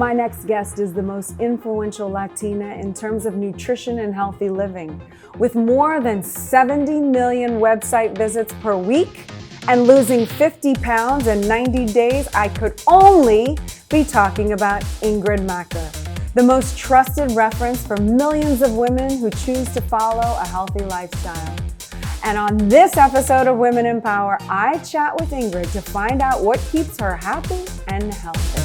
My next guest is the most influential Latina in terms of nutrition and healthy living. With more than 70 million website visits per week and losing 50 pounds in 90 days, I could only be talking about Ingrid Macher, the most trusted reference for millions of women who choose to follow a healthy lifestyle. And on this episode of Women in Power, I chat with Ingrid to find out what keeps her happy and healthy.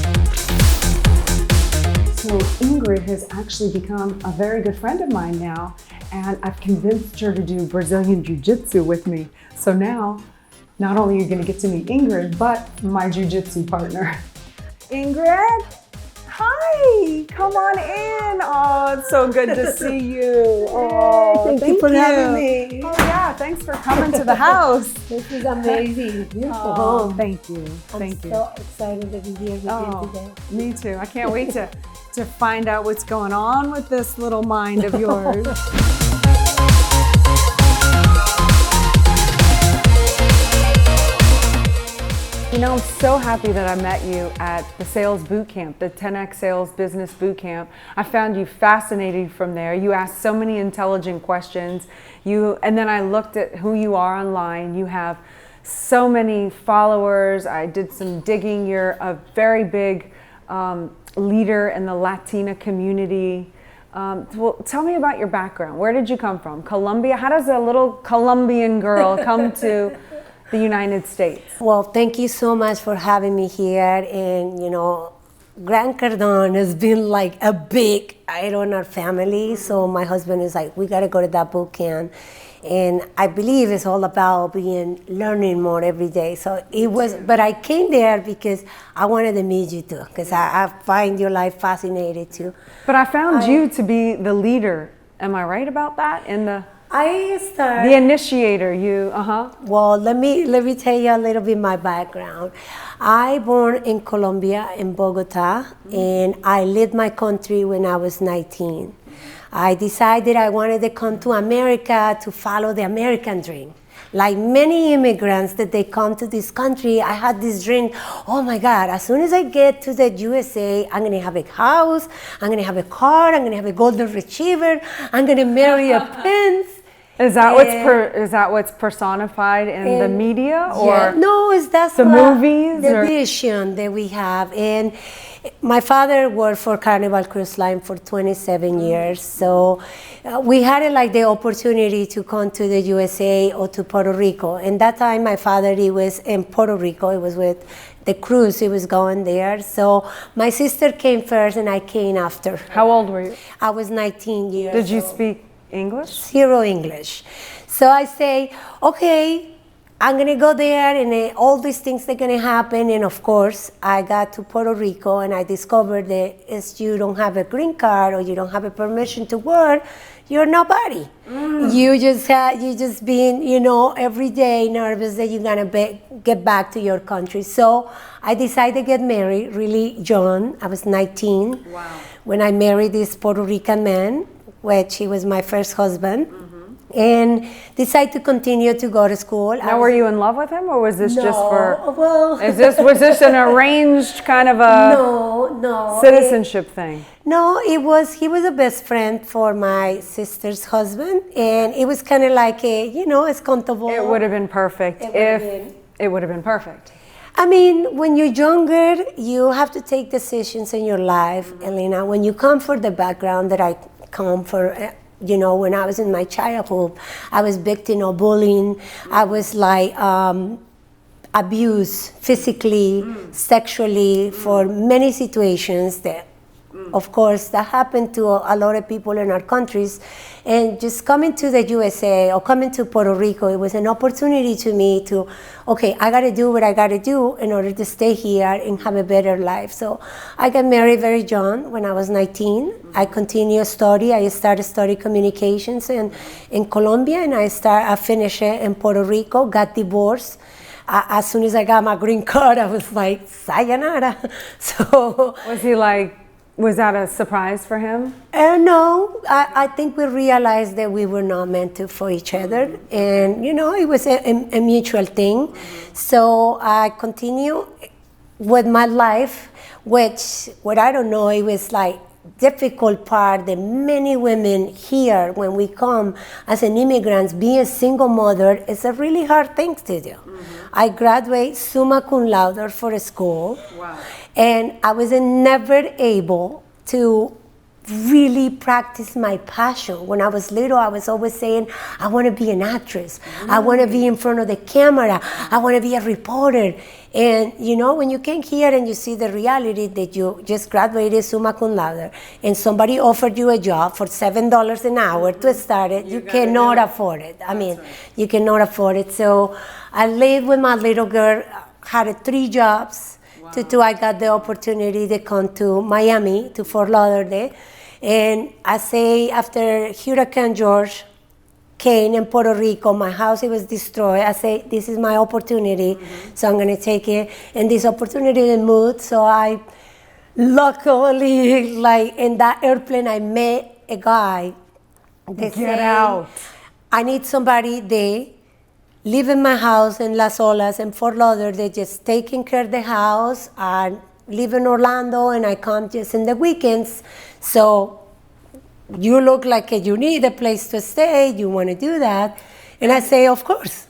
So Ingrid has actually become a very good friend of mine now, and I've convinced her to do Brazilian Jiu-Jitsu with me. So now, not only are you going to get to meet Ingrid, but my Jiu-Jitsu partner. Ingrid? Hi, come on in. Oh, it's so good to see you. Oh, thank you for having me. Oh yeah, thanks for coming to the house. This is amazing. Beautiful home. Thank you. Thank you. I'm so excited to be here with you today. Me too. I can't wait to find out what's going on with this little mind of yours. You know, I'm so happy that I met you at the sales boot camp, the 10X Sales Business Boot Camp. I found you fascinating from there. You asked so many intelligent questions. And then I looked at who you are online. You have so many followers. I did some digging. You're a very big leader in the Latina community. Well, tell me about your background. Where did you come from? Colombia? How does a little Colombian girl come to the United States? Well, thank you so much for having me here. And, you know, Gran Cardone has been like a big idol in our family. So my husband is like, we got to go to that boot camp. And I believe it's all about learning more every day. So it was, but I came there because I wanted to meet you too, because I find your life fascinating too. But I found you to be the leader. Am I right about that? The initiator, Well, let me tell you a little bit my background. I born in Colombia, in Bogota, and I left my country when I was 19. I decided I wanted to come to America to follow the American dream. Like many immigrants that they come to this country, I had this dream, oh my God, as soon as I get to the USA, I'm gonna have a house, I'm gonna have a car, I'm gonna have a golden retriever, I'm gonna marry a prince. Is that what's personified in the media, or yeah, no? That's the movies, the vision that we have. And my father worked for Carnival Cruise Line for 27 years, so we had the opportunity to come to the USA or to Puerto Rico. And that time, my father, he was in Puerto Rico. He was with the cruise. He was going there. So my sister came first, and I came after her. How old were you? I was 19 years. Did you speak English? Zero English. So I say, okay, I'm gonna go there, and all these things are gonna happen. And of course, I got to Puerto Rico, and I discovered that if you don't have a green card or you don't have a permission to work, you're nobody. You just being, every day nervous that you're gonna get back to your country. So I decided to get married really young. I was 19. Wow. When I married this Puerto Rican man, which he was my first husband, and decided to continue to go to school. Now, were you in love with him, or was this just for? Well, was this an arranged kind of a citizenship thing? No, he was a best friend for my sister's husband, and it was kind of like it's comfortable. It would have been perfect it would have been perfect. I mean, when you're younger, you have to take decisions in your life, Elena. When you come from the background that I come for, when I was in my childhood, I was victim of bullying. I was abused physically, sexually, for many situations that, of course, that happened to a lot of people in our countries. And just coming to the USA or coming to Puerto Rico, it was an opportunity to me to, okay, I gotta do what I gotta do in order to stay here and have a better life. So I got married very young when I was 19. I continued study. I started studying communications in Colombia, and I finished it in Puerto Rico, got divorced. As soon as I got my green card, I was like, sayonara. So was that a surprise for him? No, I think we realized that we were not meant for each other, and it was a mutual thing. So I continue with my life, which, what I don't know, it was like difficult part that many women here, when we come as an immigrants, being a single mother is a really hard thing to do. I graduated summa cum laude for school. Wow. And I was never able to really practice my passion. When I was little, I was always saying, I want to be an actress. I want to be in front of the camera. I want to be a reporter. And you know, when you came here and you see the reality that you just graduated summa cum laude and somebody offered you a job for $7 an hour to start it, you cannot afford it. I mean, you cannot afford it. So I lived with my little girl, had 3 jobs. Wow. I got the opportunity to come to Miami, to Fort Lauderdale. And I say, after Hurricane George came in Puerto Rico, my house, it was destroyed. I say, this is my opportunity, so I'm gonna take it. And this opportunity to move, so I luckily, like in that airplane, I met a guy. Get out. I need somebody there. Live in my house in Las Olas in Fort Lauderdale, just taking care of the house. I live in Orlando and I come just in the weekends. So you look like you need a place to stay, you want to do that. And I say, of course.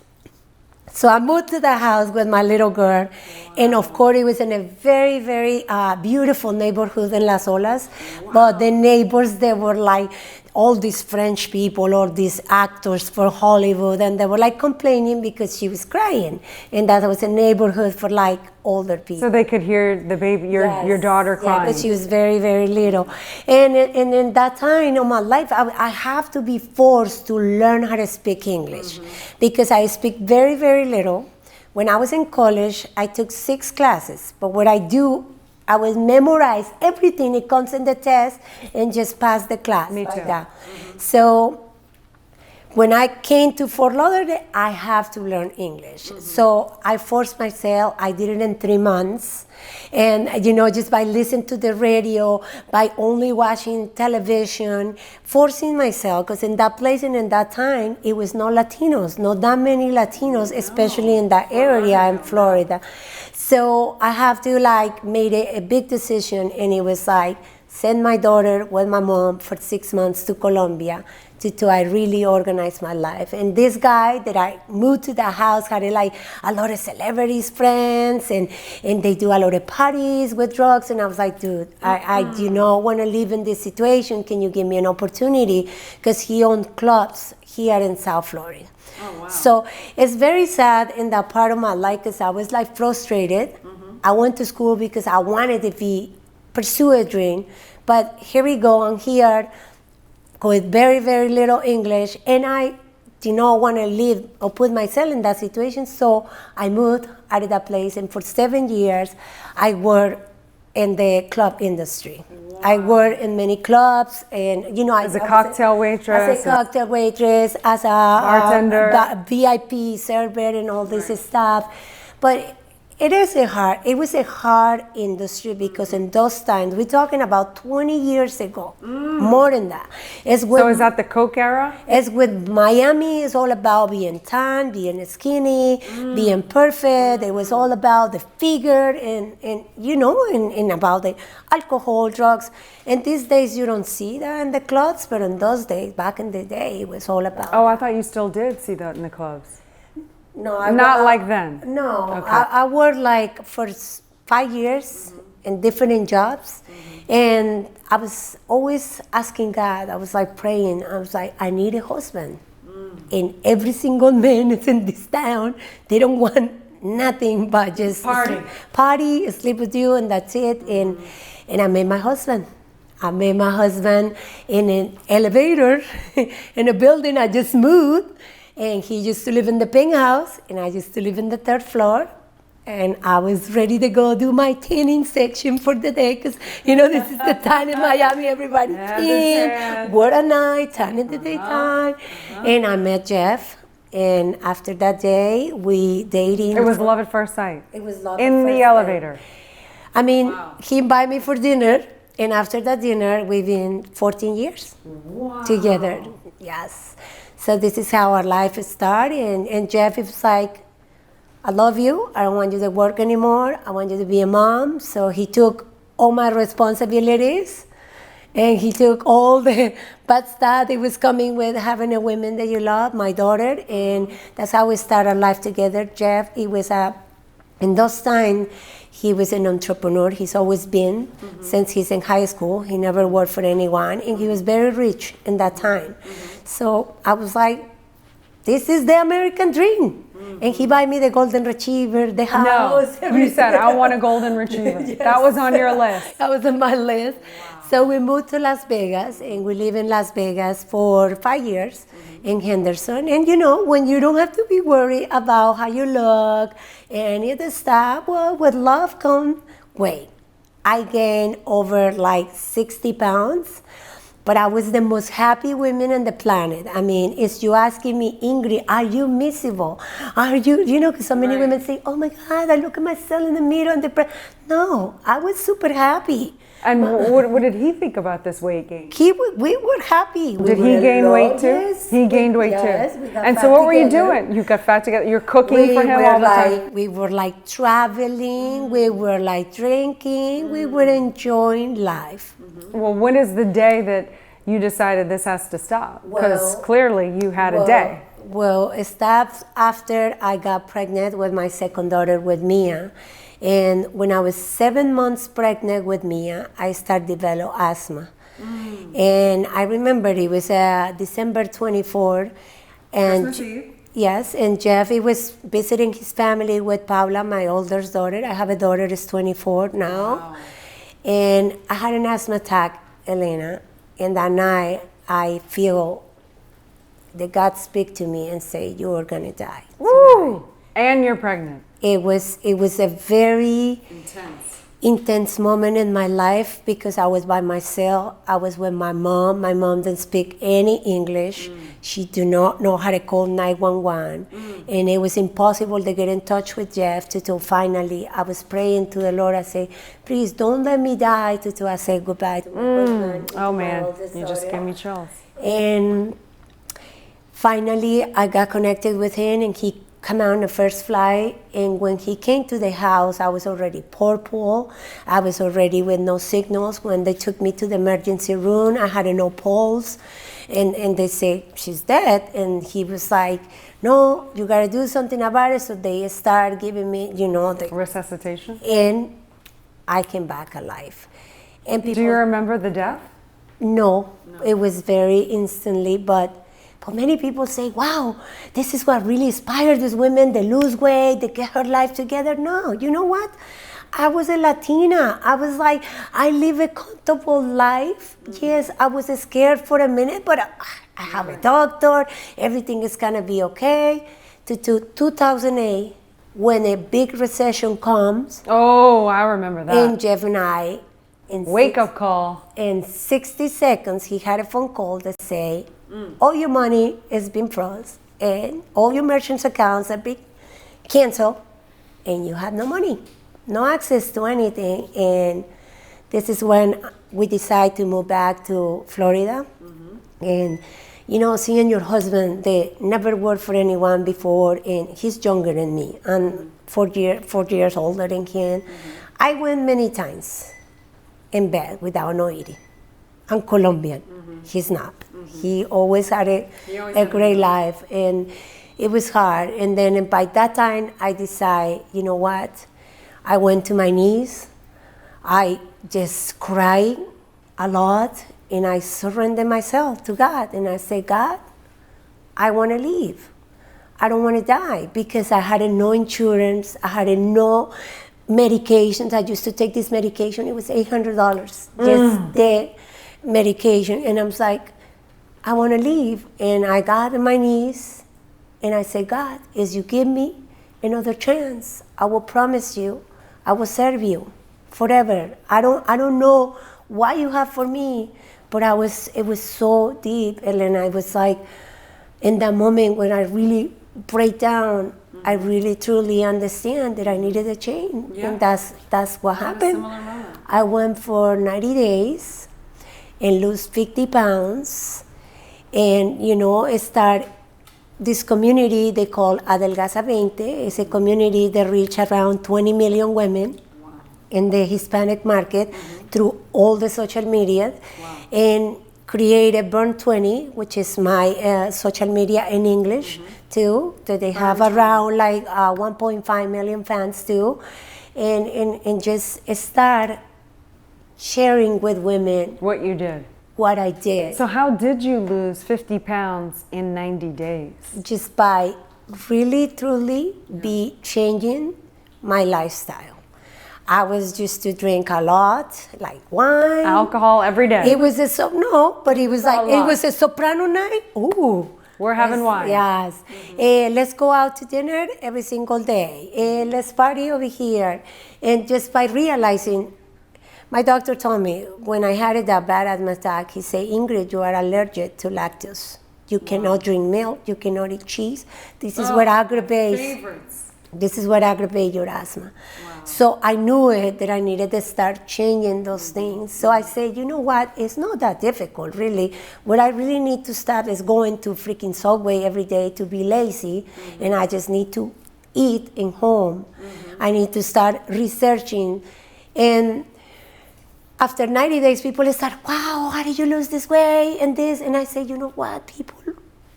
So I moved to the house with my little girl. Wow. And of course, it was in a very, very beautiful neighborhood in Las Olas. Wow. But the neighbors, they were like, all these French people or these actors for Hollywood, and they were like complaining because she was crying, and that was a neighborhood for like older people. So they could hear the baby, your daughter crying. Yeah, but she was very, very little. And in that time of my life, I have to be forced to learn how to speak English because I speak very, very little. When I was in college, I took 6 classes, but what I do, I would memorize everything that comes in the test and just pass the class. Me too. Like that. So when I came to Fort Lauderdale, I have to learn English. So I forced myself. I did it in 3 months. And, you know, just by listening to the radio, by only watching television, forcing myself, because in that place and in that time, it was no Latinos, not that many Latinos, especially in that area in Florida. So I have to like made a big decision, and it was like send my daughter with my mom for 6 months to Colombia to I really organize my life. And this guy that I moved to the house had like a lot of celebrities friends, and they do a lot of parties with drugs. And I was like, dude, I you know, want to live in this situation. Can you give me an opportunity? Because he owned clubs here in South Florida. Oh, wow. So it's very sad in that part of my life because I was like frustrated. I went to school because I wanted to pursue a dream. But here we go, I'm here with very, very little English, and I do not want to live or put myself in that situation. So I moved out of that place, and for 7 years, I worked in the club industry. Wow. I worked in many clubs, and you know, as a cocktail waitress, as a bartender, VIP server, and all this stuff. But it was a hard industry because in those times, we're talking about 20 years ago, more than that. So is that the Coke era? It's with Miami, it's all about being tan, being skinny, being perfect. It was all about the figure and you know, and about the alcohol, drugs. And these days you don't see that in the clubs, but in those days, back in the day, it was all about I thought you still did see that in the clubs. No, like then. No, okay. I worked like for 5 years in different jobs, and I was always asking God. I was like praying. I was like, I need a husband, and every single man is in this town. They don't want nothing but just party, sleep with you, and that's it. And I met my husband. I met my husband in an elevator in a building I just moved. And he used to live in the penthouse, and I used to live in the 3rd floor. And I was ready to go do my tanning section for the day, because, you know, this is the time in Miami, everybody tan. What a night, tan in the daytime. And I met Jeff, and after that day, we dated. It was love at first sight. It was love in the elevator. I mean, he invited me for dinner, and after that dinner, we've been 14 years together. Yes. So this is how our life started, and Jeff is like, I love you. I don't want you to work anymore. I want you to be a mom. So he took all my responsibilities, and he took all the bad stuff that was coming with having a woman that you love, my daughter, and that's how we started life together. Jeff, he was in those times, he was an entrepreneur. He's always been since he's in high school. He never worked for anyone, and he was very rich in that time. So I was like, this is the American dream. And he buy me the golden retriever, the house. No, you said, I want a golden retriever. Yes. That was on your list. That was on my list. Wow. So we moved to Las Vegas, and we live in Las Vegas for 5 years in Henderson. And you know, when you don't have to be worried about how you look and any of the stuff, well, with love comes weight. I gained over like 60 pounds. But I was the most happy woman on the planet. I mean, it's you asking me, Ingrid, are you miserable? Are you know, because so many women say, oh my God, I look at myself in the mirror and no, I was super happy. And what did he think about this weight gain? We were happy. Did he gain weight too? Yes, he gained weight yes, too. And so what were you doing? You got fat together? You're cooking for him all the time? We were like traveling. We were like drinking. We were enjoying life. Well, when is the day that you decided this has to stop? Because clearly you had a day. Well, it stopped after I got pregnant with my second daughter, with Mia. And when I was 7 months pregnant with Mia, I started develop asthma. And I remember it was December 24th. And Christmas Eve? Yes, and Jeff, he was visiting his family with Paula, my oldest daughter. I have a daughter that's 24 now. Wow. And I had an asthma attack, Elena. And that night, I feel that God speak to me and say, you are gonna die. Woo! And you're pregnant. It was a very intense moment in my life because I was by myself. I was with my mom. My mom didn't speak any English. She did not know how to call 911. And it was impossible to get in touch with Jeff till finally I was praying to the Lord. I say, please don't let me die till I say goodbye to my husband. Oh man, you just gave me chills. And finally I got connected with him, and he come out on the first flight. And when he came to the house, I was already purple. I was already with no signals. When they took me to the emergency room, I had no pulse. And they say, she's dead. And he was like, no, you gotta do something about it. So they start giving me, you know, the resuscitation. And I came back alive. And people, do you remember the death? No, it was very instantly, but many people say, wow, this is what really inspired these women. They lose weight, they get her life together. No, you know what? I was a Latina. I was like, I live a comfortable life. Yes, I was scared for a minute, but I have a doctor. Everything is going to be okay. To 2008, when a big recession comes. Oh, I remember that. And Jeff and I. Wake-up call. In 60 seconds, he had a phone call that say, all your money has been frozen, and all your merchants accounts have been canceled, and you have no money, no access to anything. And this is when we decide to move back to Florida. And you know, seeing your husband, they never worked for anyone before, and he's younger than me. I'm 4 years older than him. I went many times in bed without no eating. I'm Colombian. He's not. He always had a great life, and it was hard. And then by that time, I decided, you know what? I went to my knees. I just cried a lot, and I surrendered myself to God. And I said, God, I want to leave. I don't want to die, because I had no insurance. I had no medications. I used to take this medication. It was $800, just the medication. And I was like, I want to leave. And I got on my knees, and I said, God, as you give me another chance, I will promise you, I will serve you forever. I don't know what you have for me, but it was so deep, Elena. It was like, in that moment when I really break down, I really truly understand that I needed a change. And that's what happened. I went for 90 days and lose 50 pounds. And, you know, start this community they call Adelgaza 20. It's a community that reach around 20 million women in the Hispanic market through all the social media, and created Burn 20, which is my social media in English too. So they have around like 1.5 million fans too, and just start sharing with women what you did. What I did. So how did you lose 50 pounds in 90 days? Just by really, truly be changing my lifestyle. I was used to drink a lot, like wine. Alcohol every day. It was but it was like, it was a soprano night. Ooh. We're having wine. Yes. Let's go out to dinner every single day. Let's party over here. And just by realizing, my doctor told me when I had that bad asthma attack, he said, Ingrid, you are allergic to lactose. You cannot drink milk. You cannot eat cheese. This is what aggravates. Favorites. This is what aggravates your asthma. So I knew that I needed to start changing those things. So I said, you know what? It's not that difficult, really. What I really need to stop is going to freaking Subway every day to be lazy, and I just need to eat in home. I need to start researching. And after 90 days, people start, wow, how did you lose this weight and this? And I say, you know what, people,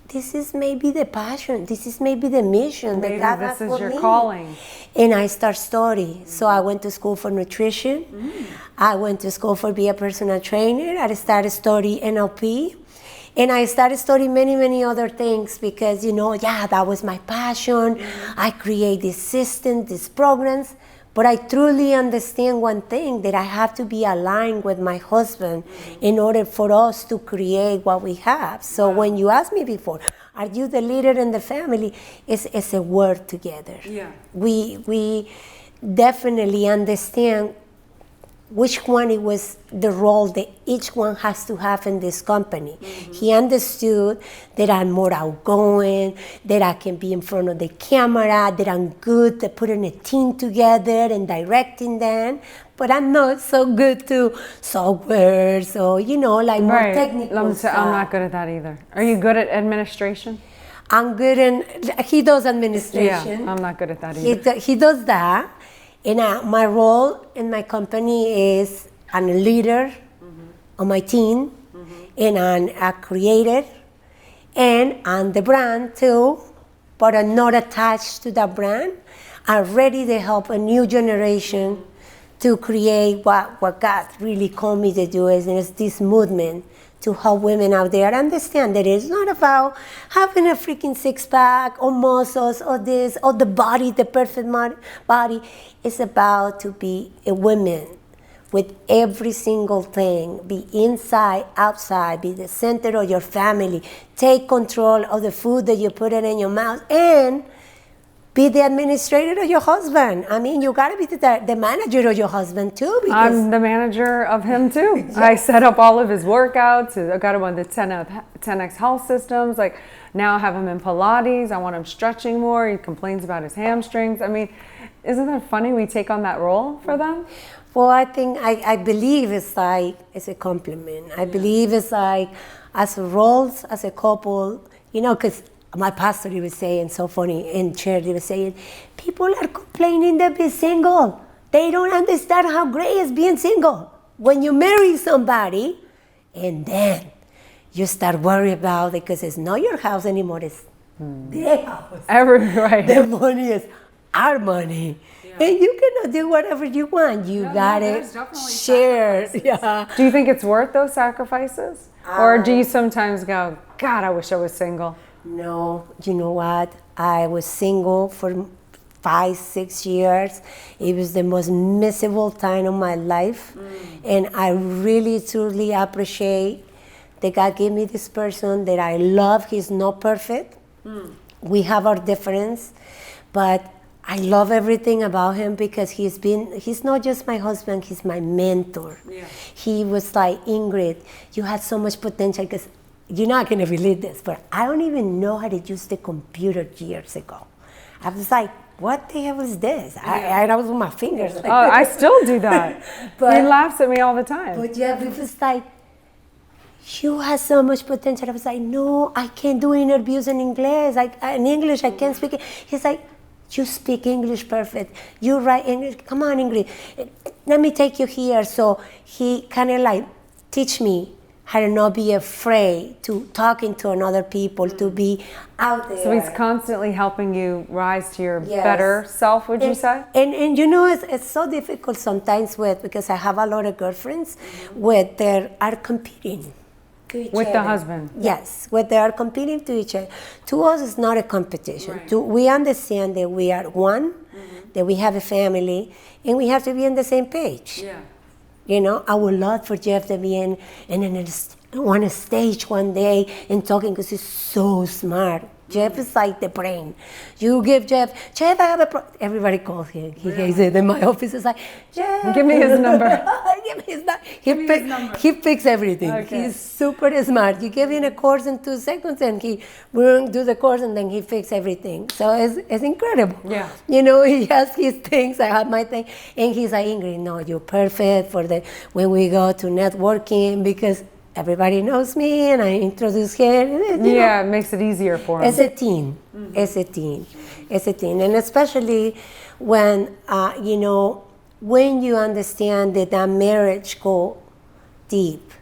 this is maybe the passion. This is maybe the mission that God has for me. This is your calling. And I start studying. So I went to school for nutrition. I went to school for be a personal trainer. I started studying NLP. And I started studying many, many other things because, that was my passion. I create this system, these programs. But I truly understand one thing, that I have to be aligned with my husband in order for us to create what we have. So when you asked me before, are you the leader in the family? It's a word together. Yeah. We definitely understand which one it was the role that each one has to have in this company. He understood that I'm more outgoing, that I can be in front of the camera, that I'm good at putting a team together and directing them, but I'm not so good to software, so like more technical stuff. I'm not good at that either. Are you good at administration? I'm good in, he does administration. Yeah, I'm not good at that either. He does that. And my role in my company is I'm a leader on my team, and I'm a creator, and I'm the brand too, but I'm not attached to that brand. I'm ready to help a new generation to create what God really called me to do, and it's this movement to help women out there understand that it's not about having a freaking six-pack or muscles or this or the body, the perfect body. It's about to be a woman with every single thing, be inside, outside, be the center of your family, take control of the food that you put in your mouth, and be the administrator of your husband. I mean, you got to be the manager of your husband too. Because I'm the manager of him too. I set up all of his workouts. I got him on the 10X health systems. Like now I have him in Pilates. I want him stretching more. He complains about his hamstrings. I mean, isn't that funny? We take on that role for them. Well, I believe it's a compliment. I believe it's like as roles, as a couple, because my pastor, he was saying, so funny, in church, he was saying, people are complaining that they're single. They don't understand how great is being single. When you marry somebody, and then you start worrying about it, because it's not your house anymore, it's their house. Right. The money is our money. Yeah. And you cannot do whatever you want. You got it shared. Yeah. Do you think it's worth those sacrifices? Or do you sometimes go, God, I wish I was single? No, you know what? I was single for 5-6 years. It was the most miserable time of my life. And I really, truly appreciate that God gave me this person that I love. He's not perfect. We have our difference, but I love everything about him because he's not just my husband, he's my mentor. Yeah. He was like, Ingrid, you had so much potential, because you're not going to believe this, but I don't even know how to use the computer years ago. I was like, what the hell is this? I was with my fingers. Like I still do that. But he laughs at me all the time. But yeah, it was like, you have so much potential. I was like, no, I can't do interviews in English. In English, I can't speak it. He's like, you speak English perfect. You write English. Come on, Ingrid. Let me take you here. So he kind of like teach me how to not be afraid to talking to another people, to be out there. So he's constantly helping you rise to your Yes. better self, would you say? And you know, it's so difficult sometimes because I have a lot of girlfriends with they are competing to each With other. the husband? Yes, where they are competing to each other. To us, it's not a competition. Right. We understand that we are one, that we have a family, and we have to be on the same page. Yeah. You know, I would love for Jeff to be on a stage one day and talking because he's so smart. Jeff is like the brain. You give Jeff, I have a everybody calls him. He hates it in my office. It's like, Jeff. Give me his number. Give me his number. He picks everything. Okay. He's super smart. You give him a course in 2 seconds and he will do the course and then he fixes everything. So it's incredible. Yeah. You know, he has his things, I have my thing. And he's like, Ingrid, no, you're perfect for when we go to networking because everybody knows me and I introduce him. Yeah, it makes it easier for him. It's a team. It's a team. It's a team. And especially when, you know, when you understand that marriage go deep.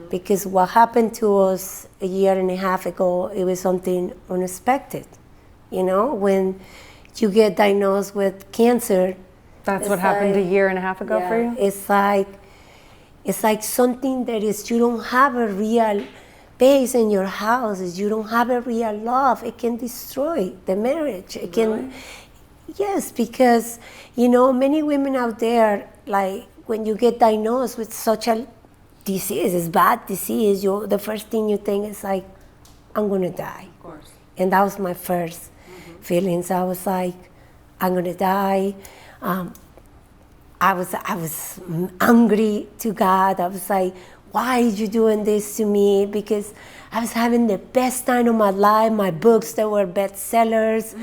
Because what happened to us a year and a half ago, it was something unexpected. You know, when you get diagnosed with cancer. That's what happened a year and a half ago for you? It's like something that is, you don't have a real base in your house, you don't have a real love. It can destroy the marriage. It can, yes, because, you know, many women out there, like when you get diagnosed with such a disease, it's bad disease, the first thing you think is like, I'm gonna die. Of course. And that was my first feelings. I was like, I'm gonna die. I was angry to God. I was like, why are you doing this to me? Because I was having the best time of my life. My books that were bestsellers,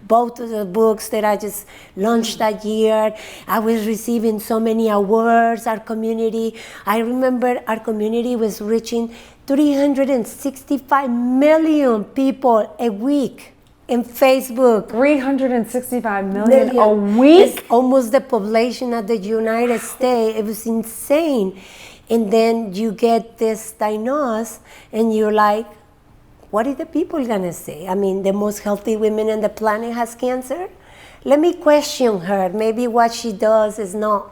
both of the books that I just launched that year. I was receiving so many awards. Our community, I remember our community was reaching 365 million people a week. In Facebook. 365 million a week? It's almost the population of the United States. It was insane. And then you get this diagnosis and you're like, what are the people gonna say? I mean, the most healthy women on the planet has cancer? Let me question her. Maybe what she does is not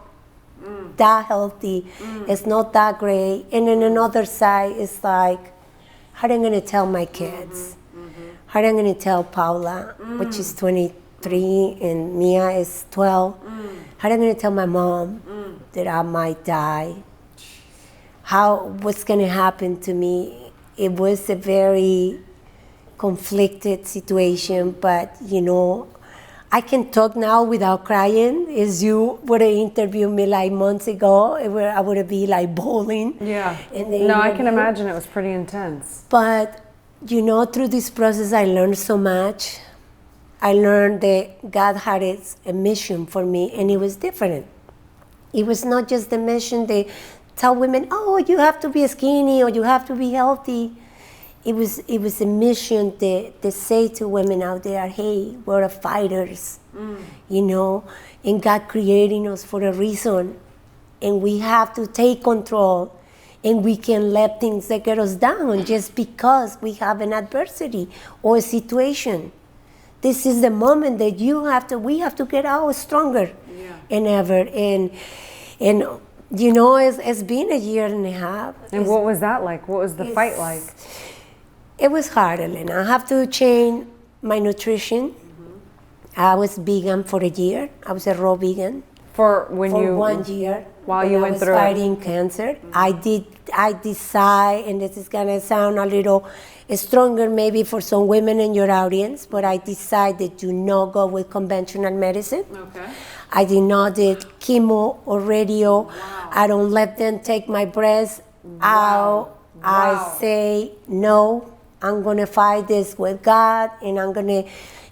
that healthy. It's not that great. And then another side is like, how am I gonna tell my kids? How am I going to tell Paula, which is 23, and Mia is 12? How am I going to tell my mom that I might die? What's going to happen to me? It was a very conflicted situation, but, you know, I can talk now without crying. As you would have interviewed me like months ago, I would be like bawling. Yeah. No, I can imagine it was pretty intense. But you know, through this process, I learned so much. I learned that God had a mission for me, and it was different. It was not just the mission that tell women, oh, you have to be skinny or you have to be healthy. It was a mission that say to women out there, hey, we're fighters, you know, and God creating us for a reason, and we have to take control. And we can let things that get us down just because we have an adversity or a situation. This is the moment that we have to get out stronger than ever. And you know, it's been a year and a half. And what was that like? What was the fight like? It was hard, Elena. I have to change my nutrition. I was vegan for a year. I was a raw vegan. For 1 year. While you went through fighting cancer, I decide, and this is gonna sound a little stronger maybe for some women in your audience, but I decided to not go with conventional medicine. Okay. I did not do chemo or radio. Wow. I don't let them take my breast out. I say, no, I'm gonna fight this with God, and I'm gonna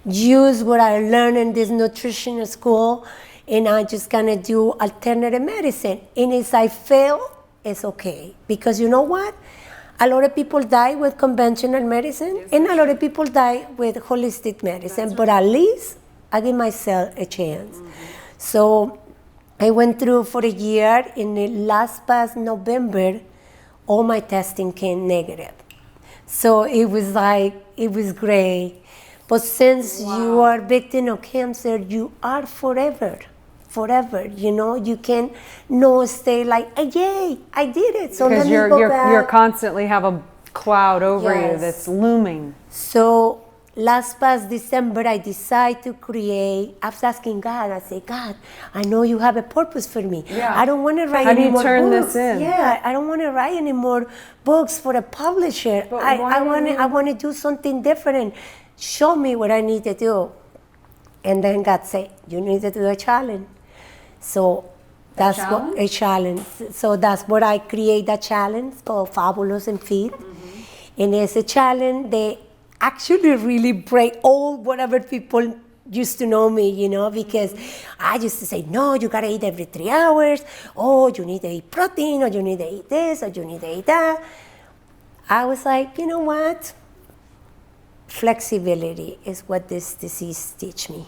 use what I learned in this nutrition school, and I'm just gonna do alternative medicine. And if I fail, it's okay. Because you know what? A lot of people die with conventional medicine, and a lot of people die with holistic medicine. But at least I give myself a chance. So I went through for a year. In the past November, all my testing came negative. So it was great. But since you are victim of cancer, you are forever. You can no stay like, hey, yay, I did it. So because you're constantly have a cloud over you that's looming. So past December, I decided to create. I was asking God. I said, God, I know you have a purpose for me. I don't want to write any more books. How do you turn this in? I don't want to write any more books for a publisher. I want to do something different. Show me what I need to do. And then God said, you need to do a challenge. So that's a challenge. So that's what I create, that challenge called Fabulous and Fit. And it's a challenge that actually really break all whatever people used to know me, because I used to say, no, you gotta eat every 3 hours. Oh, you need to eat protein, or you need to eat this, or you need to eat that. I was like, you know what? Flexibility is what this disease teach me.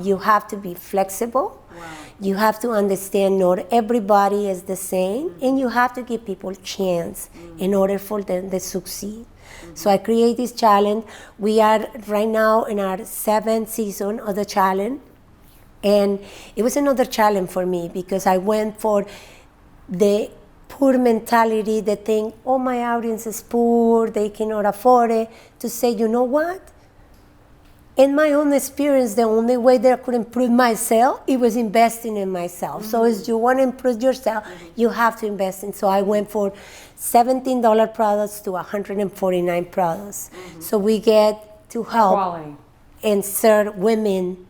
You have to be flexible. You have to understand not everybody is the same, and you have to give people a chance in order for them to succeed. So I create this challenge. We are right now in our 7th season of the challenge, and it was another challenge for me because I went for the poor mentality, the thing, oh, my audience is poor, they cannot afford it, to say, you know what? In my own experience, the only way that I could improve myself, it was investing in myself. So if you want to improve yourself, you have to invest in. So I went for $17 products to 149 products. So we get to help and serve women,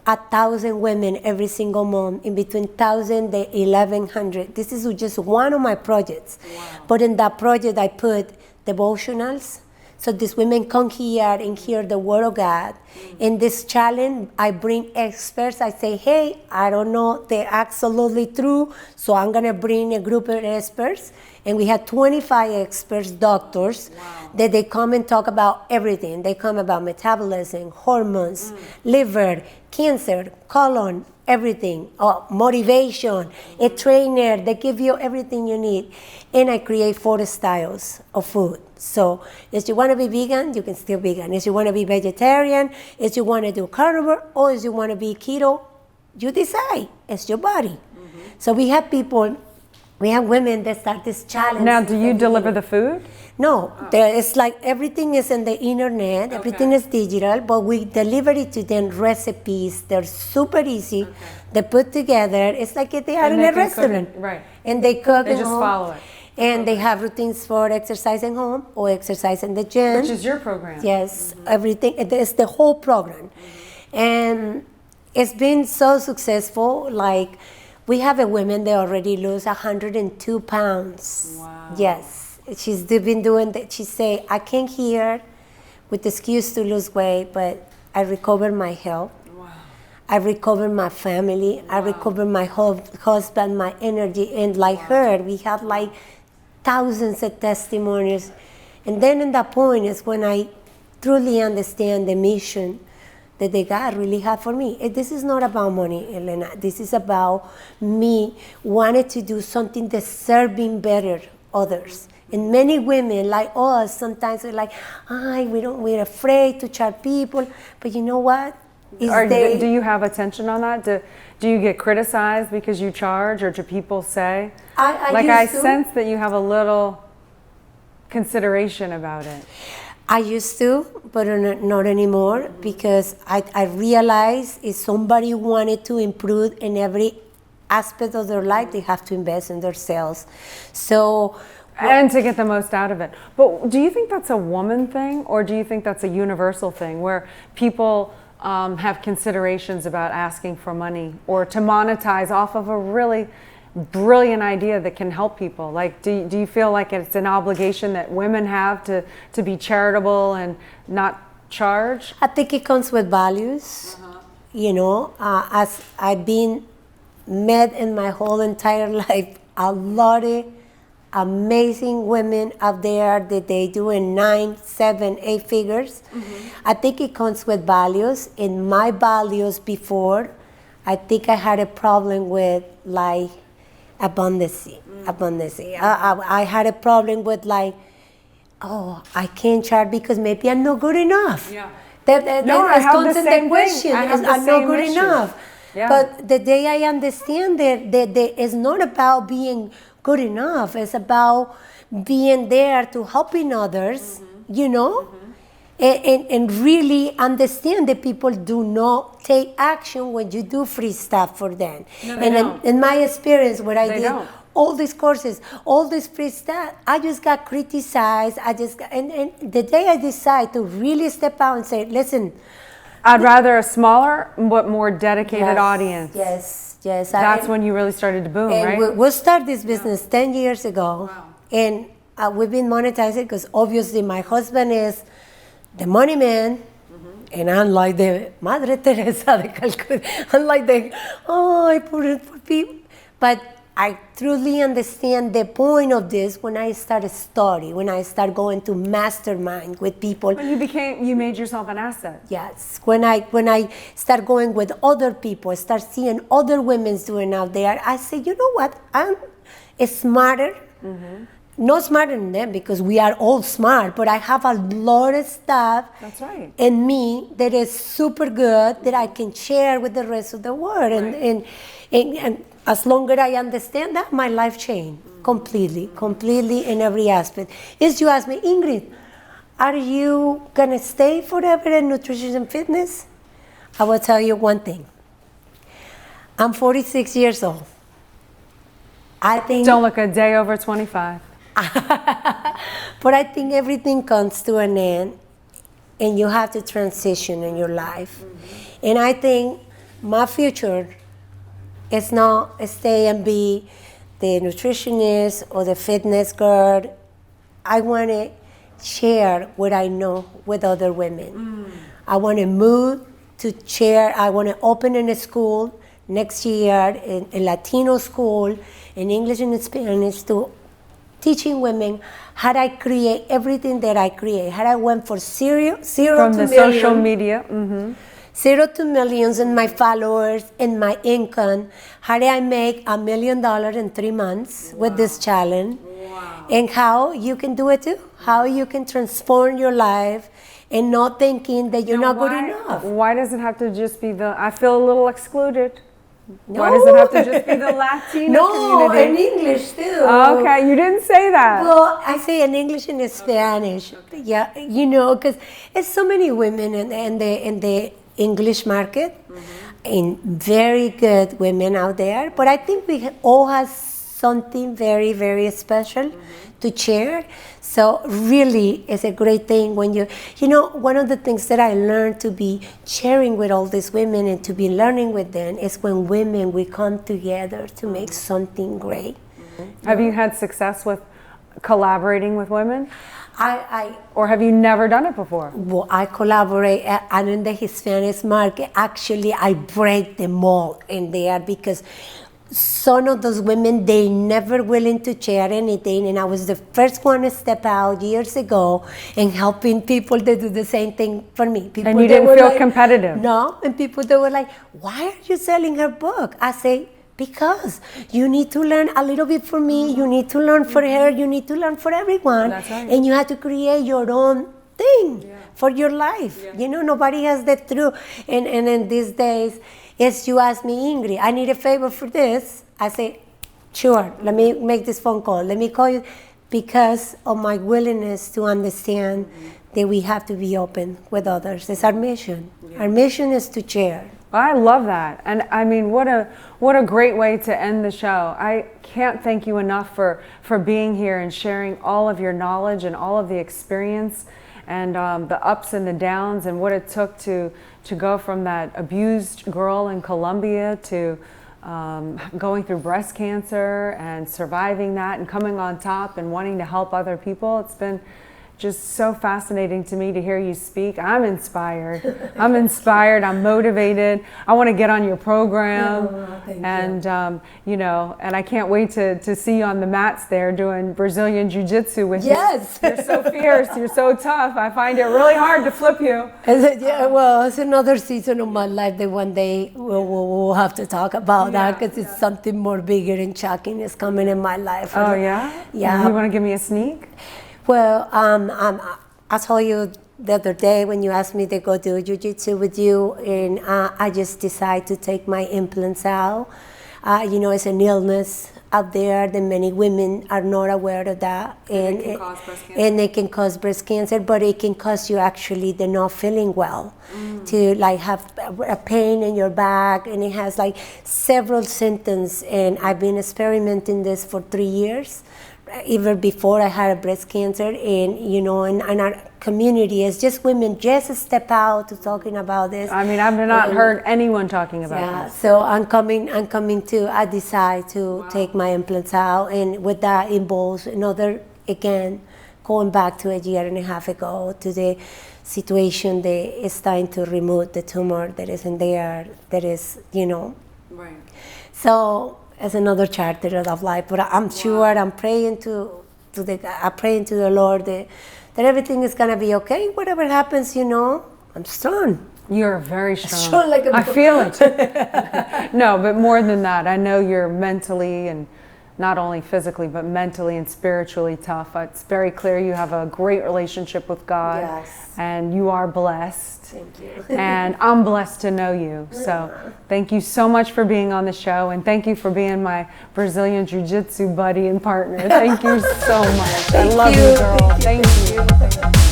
1,000 women every single month, in between 1,000 to 1,100. This is just one of my projects. But in that project, I put devotionals. So these women come here and hear the word of God. In this challenge, I bring experts. I say, hey, I don't know, they're absolutely true, so I'm gonna bring a group of experts. And we had 25 experts, doctors, that they come and talk about everything. They come about metabolism, hormones, liver, cancer, colon, everything, motivation, a trainer, they give you everything you need. And I create 4 styles of food. So if you want to be vegan, you can still be vegan. If you want to be vegetarian, if you want to do carnivore, or if you want to be keto, you decide. It's your body. So we have people, we have women that start this challenge. Now, do you deliver the food? No, it's like everything is in the internet, everything is digital, but we deliver it to them recipes. They're super easy. They put together. It's like if they are in a restaurant. And they cook. They just follow it. And they have routines for exercising home or exercise in the gym. Which is your program. Yes, everything. It's the whole program. And it's been so successful. Like, we have a woman that already lose 102 pounds. Wow. Yes. She's been doing that. She say, I came here with the excuse to lose weight, but I recovered my health. Wow. I recovered my family. I recovered my husband, my energy. And like her, we have like thousands of testimonies. And then in that point is when I truly understand the mission that the God really had for me. This is not about money, Elena. This is about me wanting to do something that's serving better others. And many women like us, sometimes we're like, we're afraid to charge people. But you know what? Do you have attention on that? Do you get criticized because you charge, or do people say? I sense that you have a little consideration about it. I used to, but not anymore, because I realized if somebody wanted to improve in every aspect of their life, they have to invest in themselves. And to get the most out of it. But do you think that's a woman thing, or do you think that's a universal thing where people have considerations about asking for money or to monetize off of a really brilliant idea that can help people? Like, do you feel like it's an obligation that women have to be charitable and not charge? I think it comes with values. As I've been met in my whole entire life, a lot of amazing women out there that they do in 9, 7, 8 figures. I think it comes with values. In my values before, I think I had a problem with like abundance. I had a problem with like, oh, I can't charge because maybe I'm not good enough. Yeah. I have the same question. I'm not good enough. Yeah. But the day I understand that it's not about being good enough, it's about being there to helping others, you know, and really understand that people do not take action when you do free stuff for them. No, they don't. In my experience, what I They did, don't. all these courses, all this free stuff, I just got criticized. And the day I decide to really step out and say, listen, I'd rather a smaller but more dedicated audience. Yes. That's when you really started to boom, right? We started this business 10 years ago. Wow. And we've been monetizing because obviously my husband is the money man. And I'm like the Madre Teresa de Calcutta. I'm like I put it for people. But I truly understand the point of this when I started studying, when I started going to mastermind with people. When you made yourself an asset. Yes, when I start going with other people, start seeing other women doing out there, I say, you know what? I'm smarter, not smarter than them because we are all smart, but I have a lot of stuff That's right. in me that is super good that I can share with the rest of the world, Right. and as long as I understand that, my life changed completely in every aspect. Is you ask me, Ingrid, are you gonna stay forever in nutrition and fitness? I will tell you one thing. I'm 46 years old. I think Don't look a day over 25. but I think everything comes to an end and you have to transition in your life. And I think my future is not stay and be the nutritionist or the fitness girl. I want to share what I know with other women. I want to move to share. I want to open in a school next year, a Latino school, in English and Spanish, to teaching women how I create everything that I create. How I went for zero From to the million, social media. 0 to millions in my followers and my income. How did I make $1 million in 3 months with this challenge? Wow. And how you can do it too. How you can transform your life and not thinking that you're not good enough. Why does it have to just be I feel a little excluded. No. Why does it have to just be the Latino community? in English too. Okay, you didn't say that. Well, I say in English and in Spanish. Okay. Yeah, you know, because it's so many women in the English market, and very good women out there. But I think we all have something very, very special to share. So really, it's a great thing when you know, one of the things that I learned to be sharing with all these women and to be learning with them is when women, we come together to make something great. Have you had success with collaborating with women? Or have you never done it before? Well, I collaborate, and in the Hispanic market, actually, I break the mold in there because some of those women, they never willing to share anything, and I was the first one to step out years ago and helping people to do the same thing for me. People, and you didn't feel competitive? No, and people, they were like, why are you selling her book? I say, because you need to learn a little bit for me, you need to learn for her, you need to learn for everyone. That's right. And you have to create your own thing for your life. You know, nobody has the truth. And in these days, yes, you ask me, Ingrid, I need a favor for this. I say, sure, let me make this phone call. Let me call you, because of my willingness to understand that we have to be open with others. It's our mission. Our mission is to share. I love that. And I mean, what a great way to end the show. I can't thank you enough for being here and sharing all of your knowledge and all of the experience and the ups and the downs and what it took to go from that abused girl in Colombia to going through breast cancer and surviving that and coming on top and wanting to help other people. It's been just so fascinating to me to hear you speak. I'm inspired. I'm motivated. I want to get on your program. And, you know, and I can't wait to see you on the mats there doing Brazilian Jiu-Jitsu with you. Yes. You're so fierce. You're so tough. I find it really hard to flip you. Well, it's another season of my life that one day we'll have to talk about that, because it's something more bigger and shocking is coming in my life. Oh, yeah? Yeah. You want to give me a sneak? Well, I told you the other day when you asked me to go do jiu-jitsu with you, and I just decided to take my implants out. You know, it's an illness out there that many women are not aware of that. And it can cause breast cancer. And it can cause breast cancer, but it can cause you actually the not feeling well, to like have a pain in your back, and it has like several symptoms. And I've been experimenting this for 3 years. Even before I had a breast cancer, and you know, in our community, it's just women just step out to talking about this. I mean, I've not heard anyone talking about this. So I decide to take my implants out, and with that involves another, again, going back to a year and a half ago to the situation that is trying to remove the tumor that is in there, that is, you know. Right. So it's another chapter of life, but I'm sure I'm praying to the Lord that everything is gonna be okay. Whatever happens, you know, I'm strong. You're very strong. Strong like I feel it. No, but more than that, I know you're mentally, and not only physically, but mentally and spiritually tough. It's very clear you have a great relationship with God. Yes. And you are blessed. Thank you. And I'm blessed to know you. So thank you so much for being on the show, and thank you for being my Brazilian Jiu-Jitsu buddy and partner. Thank you so much. I love you, girl. Thank you.